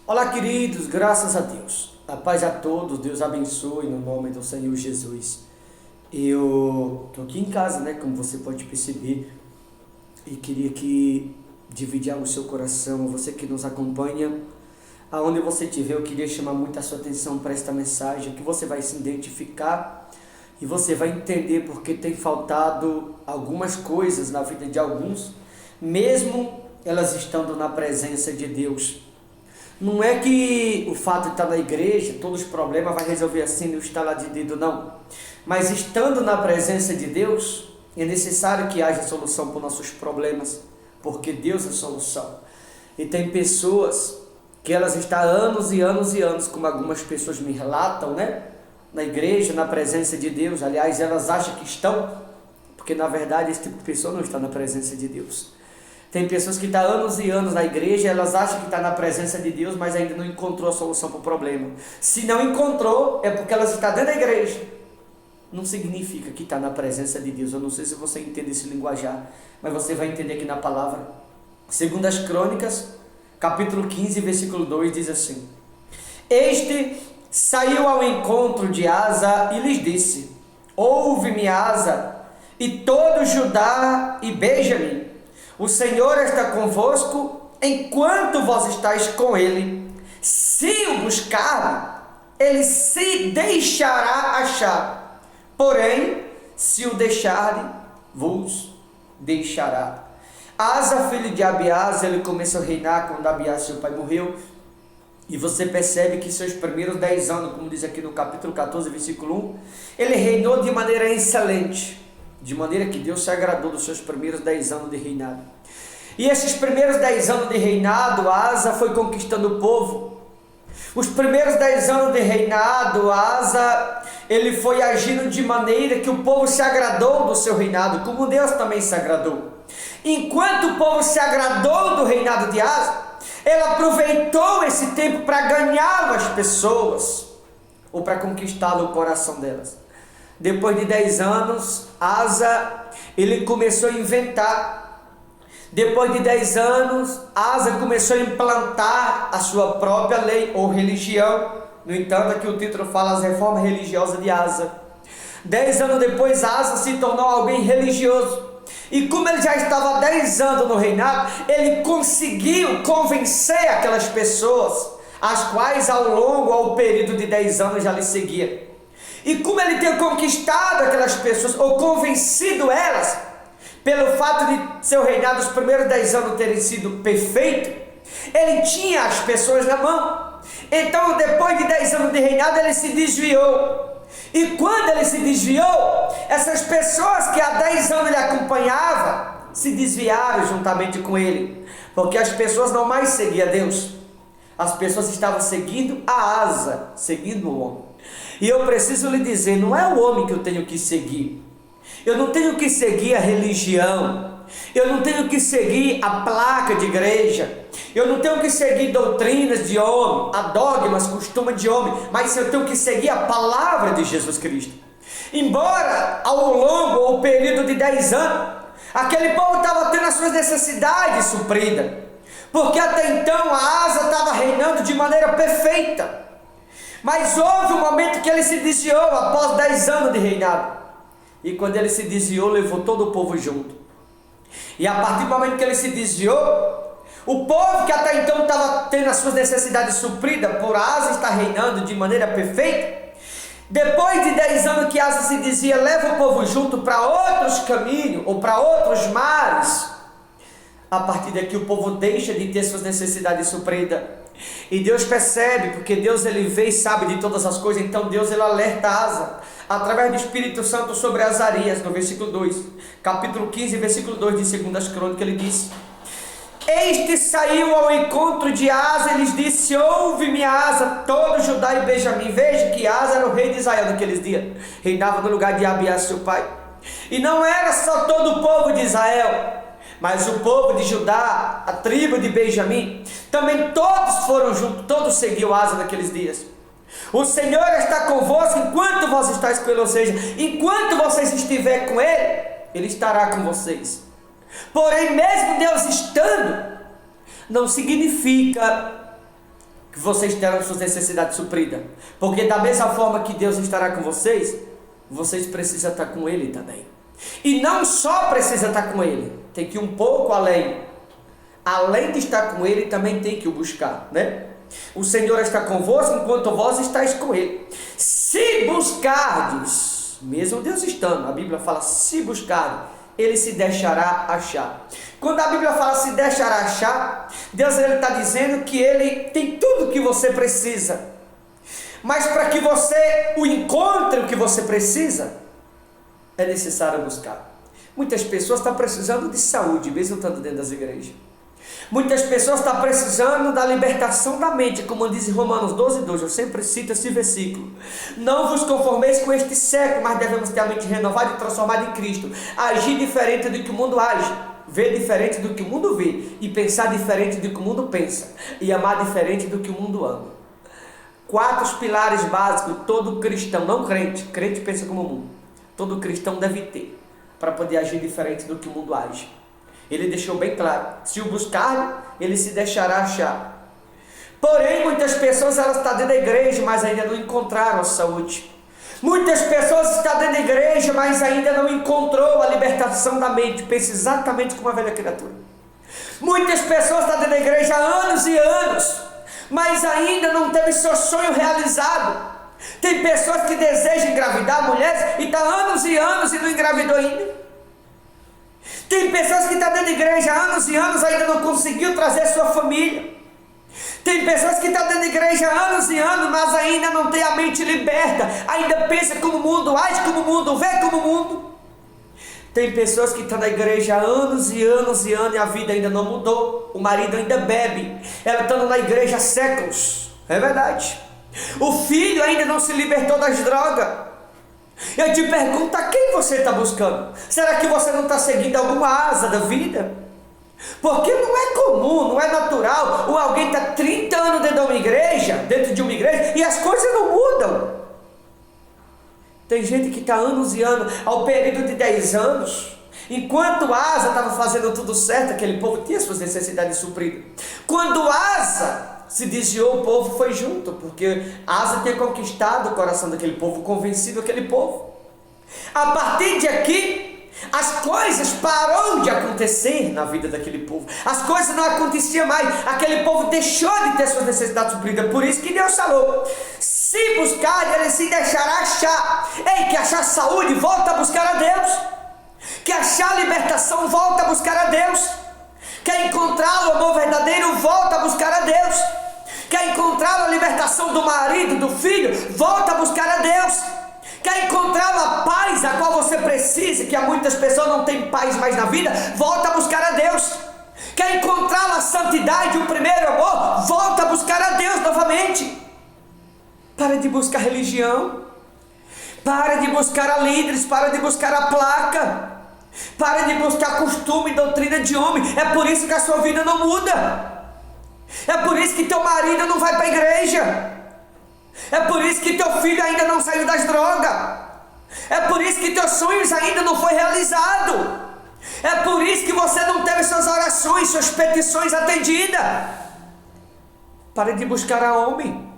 Olá, queridos, graças a Deus. A paz a todos, Deus abençoe no nome do Senhor Jesus. Eu tô aqui em casa, como você pode perceber, e queria dividir algo no seu coração, você que nos acompanha, aonde você estiver, eu queria chamar muito a sua atenção para esta mensagem, que você vai se identificar e você vai entender porque tem faltado algumas coisas na vida de alguns, mesmo elas estando na presença de Deus. Não é que o fato de estar na igreja, todos os problemas vai resolver assim no estalar de dedo, não. Mas estando na presença de Deus, é necessário que haja solução para os nossos problemas, porque Deus é a solução. E tem pessoas que elas estão há anos e anos e anos, como algumas pessoas me relatam, na igreja, na presença de Deus. Aliás, elas acham que estão, porque na verdade esse tipo de pessoa não está na presença de Deus. Tem pessoas que estão há anos e anos na igreja, elas acham que está na presença de Deus, mas ainda não encontrou a solução para o problema. Se não encontrou, é porque elas estão dentro da igreja. Não significa que está na presença de Deus. Eu não sei se você entende esse linguajar, mas você vai entender aqui na palavra. Segundo as Crônicas, capítulo 15, versículo 2, diz assim: Este saiu ao encontro de Asa e lhes disse: Ouve-me, Asa, e todo Judá e Benjamim. O Senhor está convosco enquanto vós estáis com ele. Se o buscar, ele se deixará achar. Porém, se o deixar, vos deixará. Asa, filho de Abiás, ele começou a reinar quando Abiás, seu pai, morreu. E você percebe que seus primeiros 10 anos, como diz aqui no capítulo 14, versículo 1, ele reinou de maneira excelente. De maneira que Deus se agradou dos seus primeiros 10 anos de reinado. E esses primeiros 10 anos de reinado, Asa foi conquistando o povo. Os primeiros 10 anos de reinado, Asa, ele foi agindo de maneira que o povo se agradou do seu reinado, como Deus também se agradou. Enquanto o povo se agradou do reinado de Asa, ele aproveitou esse tempo para ganhar as pessoas, ou para conquistar o coração delas. Depois de 10 anos, Asa, ele começou a inventar. Depois de 10 anos, Asa começou a implantar a sua própria lei ou religião. No entanto, aqui o título fala as reformas religiosas de Asa. 10 anos depois, Asa se tornou alguém religioso. E como ele já estava há 10 anos no reinado, ele conseguiu convencer aquelas pessoas, as quais ao período de 10 anos já lhe seguiam. E como ele tinha conquistado aquelas pessoas, ou convencido elas, pelo fato de seu reinado, os primeiros 10 anos terem sido perfeitos, ele tinha as pessoas na mão. Então, depois de 10 anos de reinado, ele se desviou. E quando ele se desviou, essas pessoas que há 10 anos ele acompanhava, se desviaram juntamente com ele. Porque as pessoas não mais seguiam a Deus. As pessoas estavam seguindo a Asa, seguindo o homem. E eu preciso lhe dizer, não é o homem que eu tenho que seguir. Eu não tenho que seguir a religião. Eu não tenho que seguir a placa de igreja. Eu não tenho que seguir doutrinas de homem, a dogmas, costumes de homem. Mas eu tenho que seguir a palavra de Jesus Cristo. Embora ao longo ou período de 10 anos, aquele povo estava tendo as suas necessidades supridas. Porque até então a Asa estava reinando de maneira perfeita. Mas houve um momento que ele se desviou após 10 anos de reinado. E quando ele se desviou, levou todo o povo junto. E a partir do momento que ele se desviou, o povo que até então estava tendo as suas necessidades supridas por Asa estar reinando de maneira perfeita, depois de 10 anos que Asa se desvia, leva o povo junto para outros caminhos ou para outros mares. A partir daqui o povo deixa de ter suas necessidades supridas. E Deus percebe, porque Deus ele vê e sabe de todas as coisas. Então Deus ele alerta Asa através do Espírito Santo sobre Azarias, no versículo 2, capítulo 15, versículo 2 de 2 Crônicas, ele diz: Este saiu ao encontro de Asa e lhes disse: Ouve-me, Asa, todo Judá e Benjamim. Veja que Asa era o rei de Israel naqueles dias, reinava no lugar de Abiás, seu pai. E não era só todo o povo de Israel, mas o povo de Judá, a tribo de Benjamim, também todos foram juntos, todos seguiam Asa naqueles dias. O Senhor está convosco enquanto vós estáis com ele, ou seja, enquanto vocês estiverem com ele, ele estará com vocês. Porém, mesmo Deus estando, não significa que vocês terão suas necessidades supridas. Porque da mesma forma que Deus estará com vocês, vocês precisam estar com Ele também. E não só precisa estar com Ele, tem que ir um pouco além. Além de estar com Ele, também tem que o buscar, né? O Senhor está convosco enquanto vós estáis com Ele. Se buscardes, mesmo Deus estando, a Bíblia fala se buscardes, Ele se deixará achar. Quando a Bíblia fala se deixará achar, Deus está dizendo que Ele tem tudo o que você precisa. Mas para que você o encontre o que você precisa, é necessário buscar. Muitas pessoas estão precisando de saúde, mesmo estando dentro das igrejas. Muitas pessoas estão precisando da libertação da mente, como diz em Romanos 12:2, eu sempre cito esse versículo. Não vos conformeis com este século, mas devemos ter a mente renovada e transformada em Cristo. Agir diferente do que o mundo age, ver diferente do que o mundo vê, e pensar diferente do que o mundo pensa, e amar diferente do que o mundo ama. 4 pilares básicos todo cristão, não crente, crente pensa como o mundo, todo cristão deve ter, para poder agir diferente do que o mundo age. Ele deixou bem claro, se o buscar, Ele se deixará achar. Porém, muitas pessoas elas estão dentro da igreja, mas ainda não encontraram a saúde. Muitas pessoas estão dentro da igreja, mas ainda não encontrou a libertação da mente. Pensa exatamente como a velha criatura. Muitas pessoas estão dentro da igreja há anos e anos, mas ainda não teve seu sonho realizado. Tem pessoas que desejam engravidar, mulheres, e estão anos e anos e não engravidou ainda. Tem pessoas que estão dentro da igreja há anos e anos, ainda não conseguiu trazer sua família. Tem pessoas que estão dentro da igreja há anos e anos, mas ainda não tem a mente liberta, ainda pensa como o mundo, age como o mundo, vê como o mundo. Tem pessoas que estão na igreja há anos e anos e anos e a vida ainda não mudou. O marido ainda bebe, ela está na igreja há séculos, é verdade. O filho ainda não se libertou das drogas. Eu te pergunto, a quem você está buscando? Será que você não está seguindo alguma asa da vida? Porque não é comum, não é natural, ou alguém está 30 anos dentro de uma igreja, e as coisas não mudam. Tem gente que está anos e anos, ao período de 10 anos, enquanto Asa estava fazendo tudo certo, aquele povo tinha suas necessidades supridas. Quando Asa se desviou, o povo foi junto, porque Asa tinha conquistado o coração daquele povo, convencido aquele povo. A partir de aqui, as coisas pararam de acontecer na vida daquele povo. As coisas não aconteciam mais. Aquele povo deixou de ter suas necessidades supridas. Por isso que Deus falou: se buscar, Ele se deixará achar. Ei, quer achar saúde? Volta a buscar a Deus. Quer achar libertação? Volta a buscar a Deus. Quer encontrar o amor verdadeiro? Volta a buscar a Deus. Quer encontrar a libertação do marido, do filho? Volta a buscar a Deus. Quer encontrar a paz a qual você precisa, que há muitas pessoas não têm paz mais na vida? Volta a buscar a Deus. Quer encontrar a santidade, o primeiro amor? Volta a buscar a Deus novamente. Para de buscar religião. Para de buscar a líderes. Para de buscar a placa. Para de buscar costume e doutrina de homem. É por isso que a sua vida não muda. É por isso que teu marido não vai para a igreja. É por isso que teu filho ainda não saiu das drogas. É por isso que teus sonhos ainda não foi realizado. É por isso que você não teve suas orações, suas petições atendidas. Pare de buscar a homem.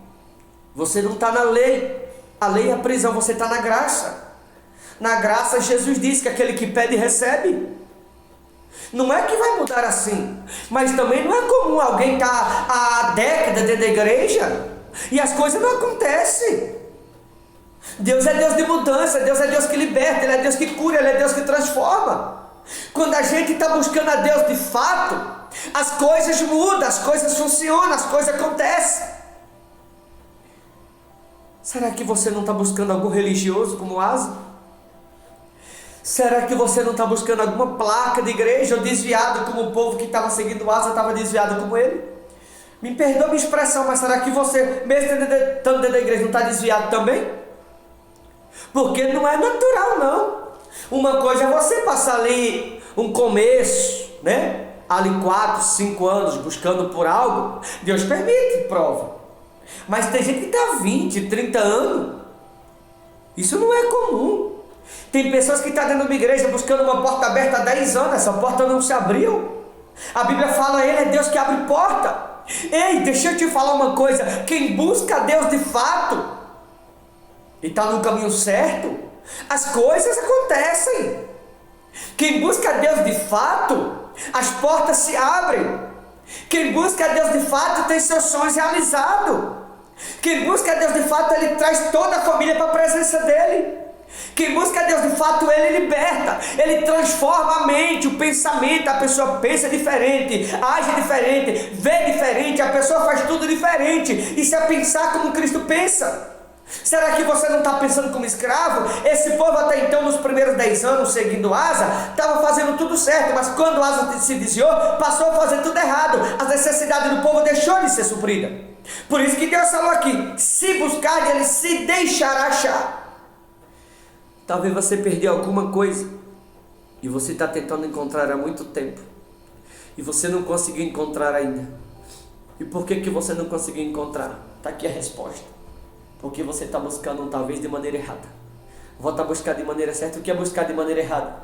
Você não está na lei. A lei é a prisão, você está na graça. Na graça, Jesus diz que aquele que pede, recebe. Não é que vai mudar assim, mas também não é comum alguém estar há décadas dentro da igreja e as coisas não acontecem. Deus é Deus de mudança, Deus é Deus que liberta, Ele é Deus que cura, Ele é Deus que transforma. Quando a gente está buscando a Deus de fato, as coisas mudam, as coisas funcionam, as coisas acontecem. Será que você não está buscando algo religioso como Asa? Será que você não está buscando alguma placa de igreja ou desviado como o povo que estava seguindo Asa estava desviado como ele? Me perdoa a minha expressão, mas será que você, mesmo estando dentro da igreja, não está desviado também? Porque não é natural, não. Uma coisa é você passar ali um começo, né? Ali 4, 5 anos buscando por algo. Deus permite, prova. Mas tem gente que está 20, 30 anos. Isso não é comum. Tem pessoas que estão dentro de uma igreja buscando uma porta aberta há 10 anos. Essa porta não se abriu. A Bíblia fala, Ele é Deus que abre porta. Ei, deixa eu te falar uma coisa: quem busca a Deus de fato e está no caminho certo, as coisas acontecem. Quem busca a Deus de fato, as portas se abrem. Quem busca a Deus de fato tem seus sonhos realizados. Quem busca a Deus de fato, ele traz toda a família para a presença dele. Quem busca a Deus de fato, ele liberta, ele transforma a mente, o pensamento. A pessoa pensa diferente, age diferente, vê diferente, a pessoa faz tudo diferente. Isso é pensar como Cristo pensa. Será que você não está pensando como escravo? Esse povo até então, nos primeiros 10 anos seguindo Asa, estava fazendo tudo certo, mas quando Asa se desviou, passou a fazer tudo errado. A necessidade do povo deixou de ser suprida. Por isso que Deus falou aqui: se buscar, ele se deixará achar. Talvez você perdeu alguma coisa e você está tentando encontrar há muito tempo e você não conseguiu encontrar ainda. E por que você não conseguiu encontrar? Está aqui a resposta: porque você está buscando talvez de maneira errada. Volta a buscar de maneira certa. O que é buscar de maneira errada?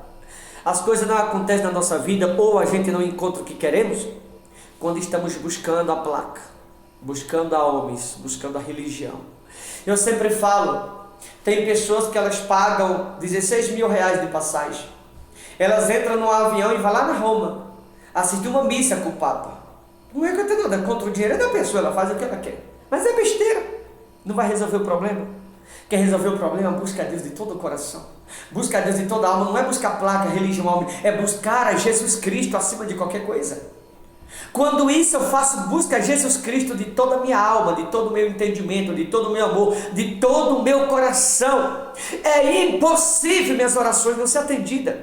As coisas não acontecem na nossa vida, ou a gente não encontra o que queremos, quando estamos buscando a placa, buscando a homens, buscando a religião. Eu sempre falo, tem pessoas que elas pagam 16 mil reais de passagem. Elas entram no avião e vão lá na Roma assistir uma missa com o Papa. Não é que eu tenho nada contra o dinheiro da pessoa, ela faz o que ela quer, mas é besteira. Não vai resolver o problema. Quer resolver o problema? Busca a Deus de todo o coração. Busca a Deus de toda a alma. Não é buscar placa, religião, homem. É buscar a Jesus Cristo acima de qualquer coisa. Quando isso eu faço, busca a Jesus Cristo de toda a minha alma, de todo o meu entendimento, de todo o meu amor, de todo o meu coração. É impossível minhas orações não ser atendidas.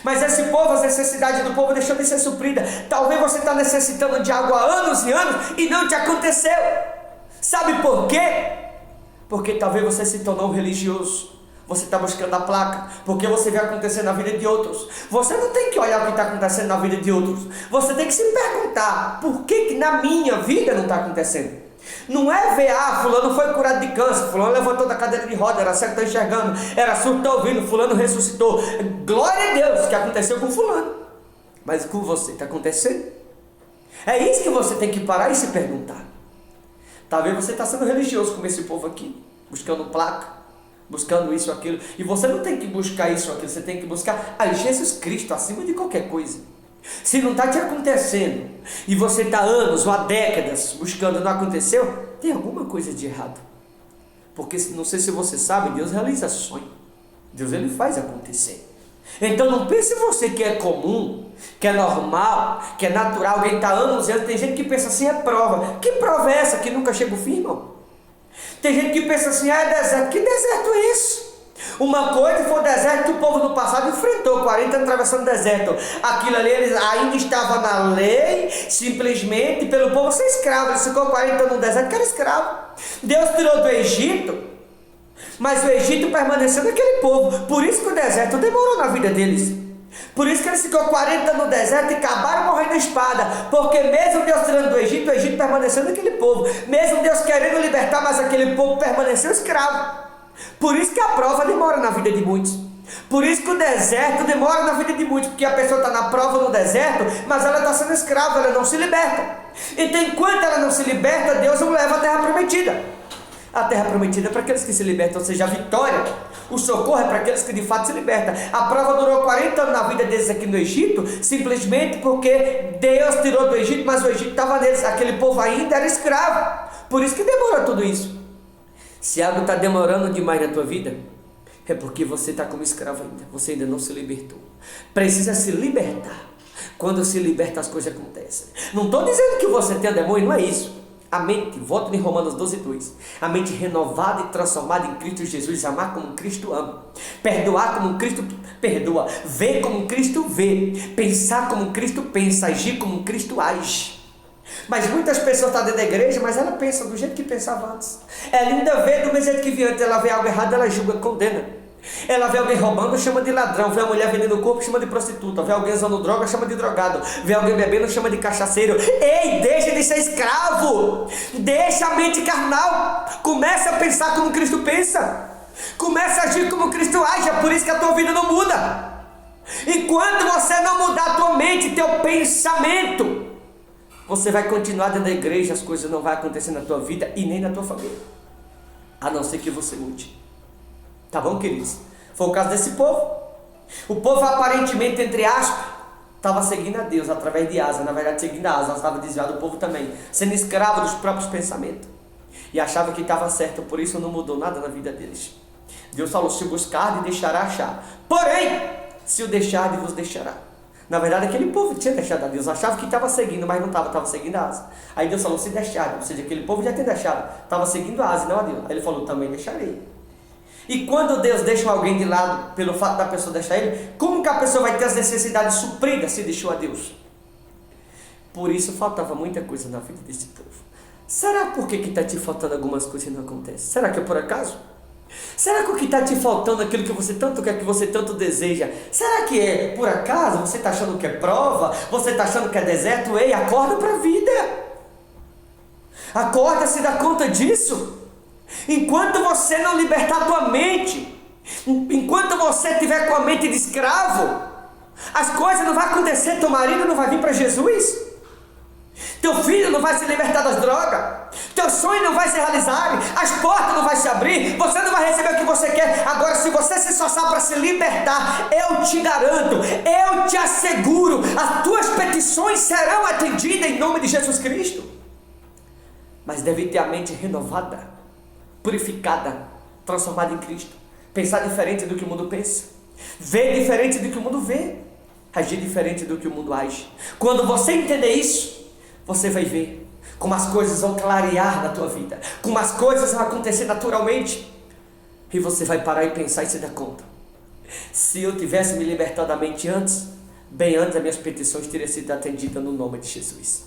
Mas esse povo, as necessidades do povo deixou de ser suprida. Talvez você está necessitando de algo há anos e anos e não te aconteceu. Sabe por quê? Porque talvez você se tornou religioso. Você está buscando a placa, porque você vê acontecer na vida de outros. Você não tem que olhar o que está acontecendo na vida de outros. Você tem que se perguntar: por que na minha vida não está acontecendo? Não é ver, fulano foi curado de câncer, fulano levantou da cadeira de roda, era cego, está enxergando, era surdo, está ouvindo, fulano ressuscitou. Glória a Deus que aconteceu com fulano. Mas com você está acontecendo? É isso que você tem que parar e se perguntar. Talvez você está sendo religioso como esse povo aqui, buscando placa, buscando isso, aquilo. E você não tem que buscar isso, aquilo. Você tem que buscar a Jesus Cristo acima de qualquer coisa. Se não está te acontecendo e você está anos ou há décadas buscando e não aconteceu, tem alguma coisa de errado. Porque não sei se você sabe, Deus realiza sonho. Deus, ele faz acontecer. Então não pense você que é comum, que é normal, que é natural. Alguém está anos e anos. Tem gente que pensa assim: é prova. Que prova é essa que nunca chega o fim, irmão? Tem gente que pensa assim: é deserto. Que deserto é isso? Uma coisa foi o deserto que o povo do passado enfrentou, 40 anos atravessando o deserto. Aquilo ali, eles ainda estavam na lei, simplesmente pelo povo ser escravo. Eles ficou 40 anos no deserto que era escravo. Deus tirou do Egito, mas o Egito permaneceu naquele povo. Por isso que o deserto demorou na vida deles. Por isso que eles ficou 40 anos no deserto e acabaram morrendo na espada. Porque mesmo Deus tirando do Egito, o Egito permaneceu naquele povo. Mesmo Deus querendo libertar, mas aquele povo permaneceu escravo. Por isso que a prova demora na vida de muitos. Por isso que o deserto demora na vida de muitos. Porque a pessoa está na prova no deserto, mas ela está sendo escrava, ela não se liberta. Então enquanto ela não se liberta, Deus não leva à terra prometida. A terra prometida é para aqueles que se libertam, ou seja, a vitória, o socorro é para aqueles que de fato se libertam. A prova durou 40 anos na vida deles aqui no Egito, simplesmente porque Deus tirou do Egito, mas o Egito estava neles, aquele povo ainda era escravo. Por isso que demora tudo isso. Se algo está demorando demais na tua vida, é porque você está como escravo ainda, você ainda não se libertou. Precisa se libertar. Quando se liberta, as coisas acontecem. Não estou dizendo que você tem demônio, não é isso. A mente, volto em Romanos 12:2, a mente renovada e transformada em Cristo Jesus, amar como Cristo ama, perdoar como Cristo perdoa, ver como Cristo vê, pensar como Cristo pensa, agir como Cristo age. Mas muitas pessoas estão dentro da igreja, mas ela pensa do jeito que pensava antes. Ela ainda vê do mesmo jeito que via antes. Ela vê algo errado, ela julga, condena. Ela vê alguém roubando, chama de ladrão. Vê a mulher vendendo o corpo, chama de prostituta. Vê alguém usando droga, chama de drogado. Vê alguém bebendo, chama de cachaceiro. Ei, deixa de ser escravo. Deixa a mente carnal. Começa a pensar como Cristo pensa. Começa a agir como Cristo age. É por isso que a tua vida não muda. Enquanto você não mudar a tua mente, teu pensamento, Você vai continuar dentro da igreja, as coisas não vão acontecer na tua vida e nem na tua família, a não ser que você mude. Tá bom, queridos? Foi o caso desse povo. O povo aparentemente, entre aspas, estava seguindo a Deus através de Asa. Na verdade, seguindo a Asa, estava desviado o povo também, sendo escravo dos próprios pensamentos. E achava que estava certo, por isso não mudou nada na vida deles. Deus falou: se buscar, deixará achar. Porém, se o deixar, vos deixará. Na verdade, aquele povo tinha deixado a Deus, achava que estava seguindo, mas não estava seguindo a Asa. Aí Deus falou: se deixar, ou seja, aquele povo já tinha deixado, estava seguindo a Asa e não a Deus. Aí ele falou: também deixarei. E quando Deus deixa alguém de lado, pelo fato da pessoa deixar ele, como que a pessoa vai ter as necessidades supridas se deixou a Deus? Por isso faltava muita coisa na vida desse povo. Será por que está te faltando algumas coisas e não acontece? Será que é por acaso? Será que o que está te faltando, aquilo que você tanto quer, que você tanto deseja, será que é por acaso? Você está achando que é prova? Você está achando que é deserto? Ei, acorda para a vida! Acorda, se dá conta disso! Enquanto você não libertar a tua mente, enquanto você estiver com a mente de escravo, as coisas não vão acontecer. Teu marido não vai vir para Jesus, teu filho não vai se libertar das drogas, teu sonho não vai se realizar, as portas não vão se abrir, você não vai receber o que você quer. Agora, se você se esforçar para se libertar, eu te garanto, eu te asseguro, as tuas petições serão atendidas em nome de Jesus Cristo. Mas deve ter a mente renovada, purificada, transformada em Cristo, pensar diferente do que o mundo pensa, ver diferente do que o mundo vê, agir diferente do que o mundo age. Quando você entender isso, você vai ver como as coisas vão clarear na tua vida, como as coisas vão acontecer naturalmente, e você vai parar e pensar e se dar conta: se eu tivesse me libertado da mente antes, bem antes, as minhas petições teriam sido atendidas no nome de Jesus.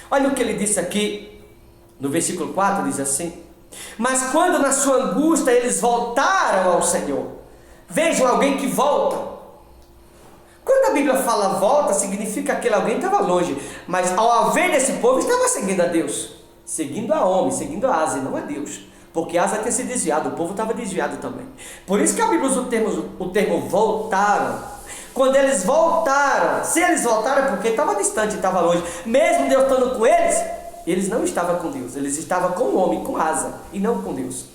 Olha o que ele disse aqui no versículo 4, diz assim: mas quando na sua angústia eles voltaram ao Senhor. Vejam, alguém que volta. Quando a Bíblia fala volta, significa que aquele alguém estava longe, mas ao ver desse povo, estava seguindo a Deus, seguindo a homem, seguindo a Asa, e não a Deus, porque Asa tinha se desviado, o povo estava desviado também. Por isso que a Bíblia usa o termo voltaram. Quando eles voltaram, se eles voltaram é porque estava distante, estava longe, mesmo Deus estando com eles, eles não estavam com Deus, eles estavam com o homem, com Asa, e não com Deus.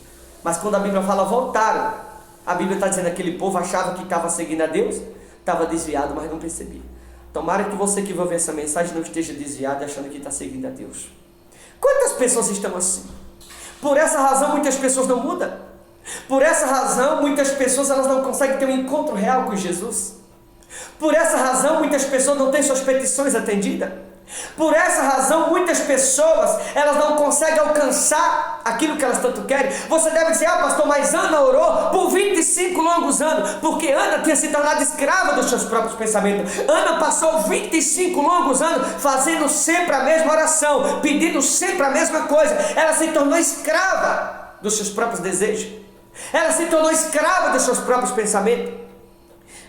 Mas quando a Bíblia fala voltaram, a Bíblia está dizendo que aquele povo achava que estava seguindo a Deus, estava desviado, mas não percebia. Tomara que você que vai ouvir essa mensagem não esteja desviado achando que está seguindo a Deus. Quantas pessoas estão assim? Por essa razão muitas pessoas não mudam. Por essa razão muitas pessoas elas não conseguem ter um encontro real com Jesus. Por essa razão muitas pessoas não têm suas petições atendidas. Por essa razão muitas pessoas elas não conseguem alcançar aquilo que elas tanto querem. Você deve dizer: ah, pastor, mas Ana orou por 25 longos anos, porque Ana tinha se tornado escrava dos seus próprios pensamentos. Ana passou 25 longos anos fazendo sempre a mesma oração, pedindo sempre a mesma coisa. Ela se tornou escrava dos seus próprios desejos, ela se tornou escrava dos seus próprios pensamentos.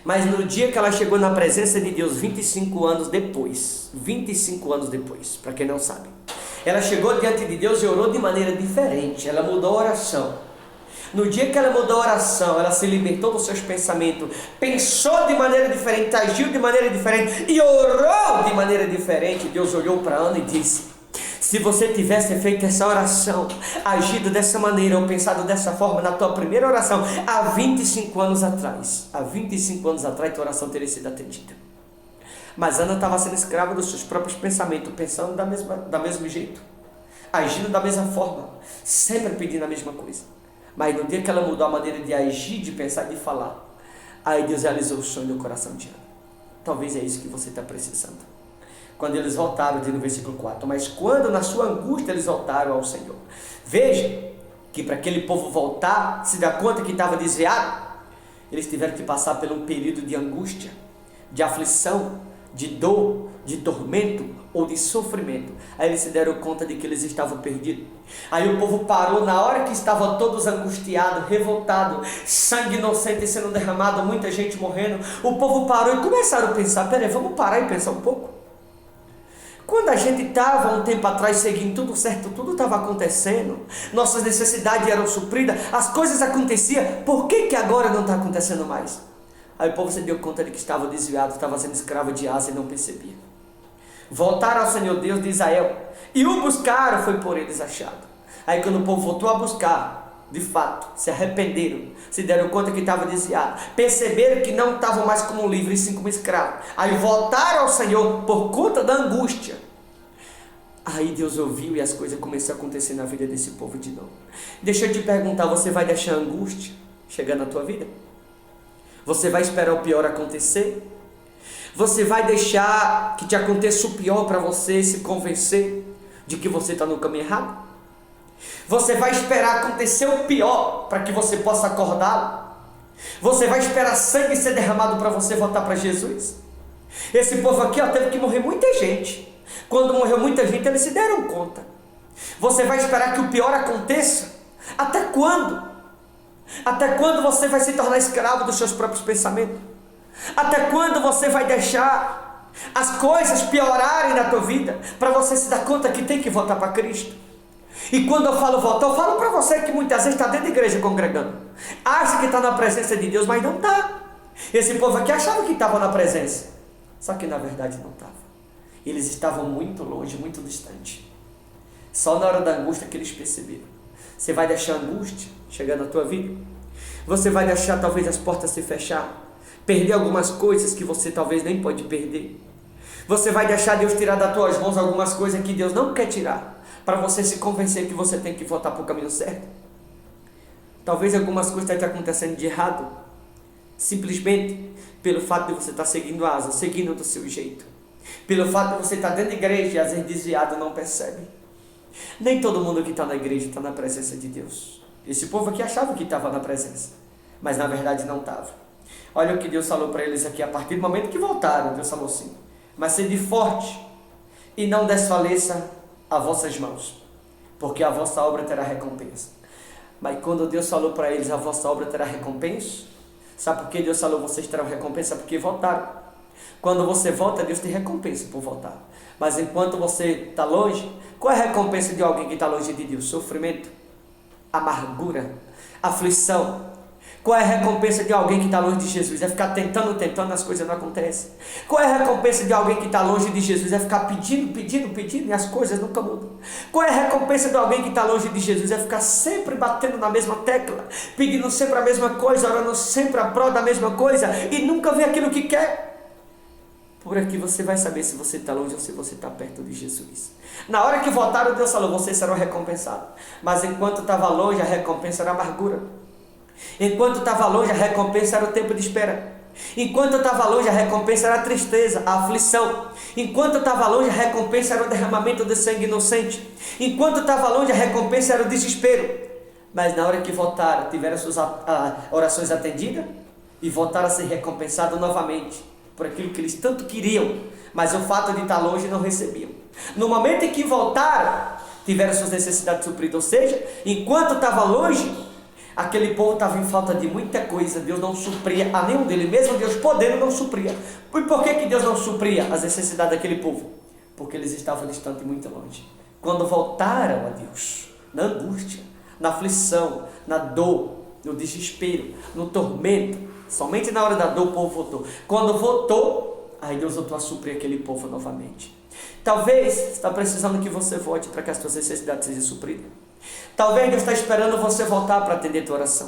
Mas no dia que ela chegou na presença de Deus, 25 anos depois, para quem não sabe, ela chegou diante de Deus e orou de maneira diferente. Ela mudou a oração. No dia que ela mudou a oração, ela se libertou dos seus pensamentos, pensou de maneira diferente, agiu de maneira diferente e orou de maneira diferente. Deus olhou para Ana e disse: se você tivesse feito essa oração, agido dessa maneira ou pensado dessa forma na tua primeira oração, há 25 anos atrás, tua oração teria sido atendida. Mas Ana estava sendo escrava dos seus próprios pensamentos, pensando da mesmo jeito, agindo da mesma forma, sempre pedindo a mesma coisa. Mas no dia que ela mudou a maneira de agir, de pensar e de falar, aí Deus realizou o sonho no coração de Ana. Talvez é isso que você está precisando. Quando eles voltaram, diz no versículo 4, mas quando na sua angústia eles voltaram ao Senhor. Veja que para aquele povo voltar, se dar conta que estava desviado, eles tiveram que passar por um período de angústia, de aflição, de dor, de tormento ou de sofrimento. Aí eles se deram conta de que eles estavam perdidos. Aí o povo parou na hora que estavam todos angustiados, revoltados, sangue inocente sendo derramado, muita gente morrendo. O povo parou e começaram a pensar: peraí, vamos parar e pensar um pouco. Quando a gente estava um tempo atrás seguindo tudo certo, tudo estava acontecendo, nossas necessidades eram supridas, as coisas aconteciam, por que agora não está acontecendo mais? Aí o povo se deu conta de que estava desviado, estava sendo escravo de Asa e não percebia. voltaram ao Senhor Deus de Israel e o buscaram, foi por eles achado. Aí quando o povo voltou a buscar, de fato, se arrependeram, se deram conta que estava desviado, perceberam que não estavam mais como livres, sim como escravos. Aí voltaram ao Senhor por conta da angústia. Aí Deus ouviu e as coisas começaram a acontecer na vida desse povo de novo. Deixa eu te perguntar, você vai deixar a angústia chegar na tua vida? Você vai esperar o pior acontecer? Você vai deixar que te aconteça o pior para você se convencer de que você está no caminho errado? Você vai esperar acontecer o pior para que você possa acordá-lo? Você vai esperar sangue ser derramado para você voltar para Jesus? Esse povo aqui teve que morrer muita gente. Quando morreu muita gente, eles se deram conta. Você vai esperar que o pior aconteça? Até quando? Até quando você vai se tornar escravo dos seus próprios pensamentos? Até quando você vai deixar as coisas piorarem na tua vida para você se dar conta que tem que voltar para Cristo? E quando eu falo voltar, eu falo para você que muitas vezes está dentro da igreja congregando, acha que está na presença de Deus, mas não está. Esse povo aqui achava que estava na presença, só que na verdade não estava. Eles estavam muito longe, muito distante. Só na hora da angústia que eles perceberam. Você vai deixar a angústia chegar na tua vida? Você vai deixar talvez as portas se fechar? Perder algumas coisas que você talvez nem pode perder? Você vai deixar Deus tirar das tuas mãos algumas coisas que Deus não quer tirar, para você se convencer que você tem que voltar para o caminho certo? Talvez algumas coisas estejam acontecendo de errado, simplesmente pelo fato de você estar seguindo a asa, seguindo do seu jeito. Pelo fato de você estar dentro da igreja e às vezes desviado não percebe. Nem todo mundo que está na igreja está na presença de Deus. Esse povo aqui achava que estava na presença, mas na verdade não estava. Olha o que Deus falou para eles aqui, a partir do momento que voltaram. Deus falou assim: mas sede forte e não desfaleça as vossas mãos, porque a vossa obra terá recompensa. Mas quando Deus falou para eles, a vossa obra terá recompensa, sabe por que Deus falou, vocês terão recompensa? Porque voltaram. Quando você volta, Deus te recompensa por voltar. Mas enquanto você está longe, qual é a recompensa de alguém que está longe de Deus? Sofrimento, amargura, aflição. Qual é a recompensa de alguém que está longe de Jesus? É ficar tentando, as coisas não acontecem. Qual é a recompensa de alguém que está longe de Jesus? É ficar pedindo e as coisas nunca mudam. Qual é a recompensa de alguém que está longe de Jesus? É ficar sempre batendo na mesma tecla, pedindo sempre a mesma coisa, orando sempre a prol da mesma coisa e nunca vê aquilo que quer. Por aqui você vai saber se você está longe ou se você está perto de Jesus. Na hora que voltaram, Deus falou, vocês serão recompensados. Mas enquanto estava longe, a recompensa era a amargura. Enquanto estava longe, a recompensa era o tempo de espera. Enquanto estava longe, a recompensa era a tristeza, a aflição. Enquanto estava longe, a recompensa era o derramamento de sangue inocente. Enquanto estava longe, a recompensa era o desespero. Mas na hora que voltaram, tiveram suas orações atendidas e voltaram a ser recompensados novamente por aquilo que eles tanto queriam, mas o fato de estar longe não recebiam. No momento em que voltaram, tiveram suas necessidades supridas, ou seja, enquanto estava longe, aquele povo estava em falta de muita coisa, Deus não supria a nenhum deles, mesmo Deus podendo não supria. E por que Deus não supria as necessidades daquele povo? Porque eles estavam distantes, muito longe. Quando voltaram a Deus, na angústia, na aflição, na dor, no desespero, no tormento, somente na hora da dor o povo voltou. Quando voltou, aí Deus voltou a suprir aquele povo novamente. Talvez você está precisando que você volte para que as suas necessidades sejam supridas. Talvez Deus está esperando você voltar para atender a tua oração.